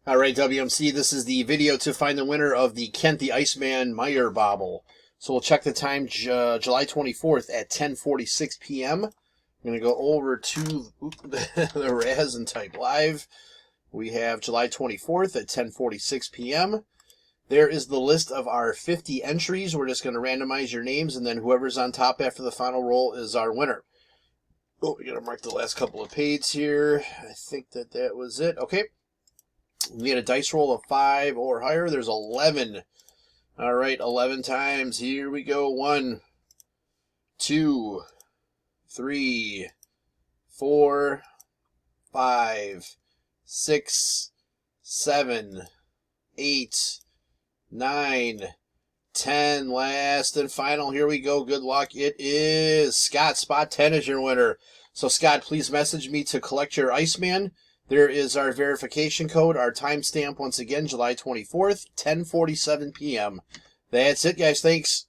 All right, WMC, this is the video to find the winner of the Kent the Iceman Meyer Bobble. So we'll check the time, July 24th at 10:46 p.m. I'm going to go over to the Raz and type live. We have July 24th at 10:46 p.m. There is the list of our 50 entries. We're just going to randomize your names, and then whoever's on top after the final roll is our winner. Oh, we got to mark the last couple of pages here. I think that was it. Okay. We get a dice roll of 5 or higher. There's 11. All right, 11 times. Here we go. 1, 2, 3, 4, 5, 6, 7, 8, 9, 10. Last and final. Here we go. Good luck. It is Scott. Spot 10 is your winner. So, Scott, please message me to collect your Iceman. There is our verification code, our timestamp, once again, July 24th, 10:47 p.m. That's it, guys. Thanks.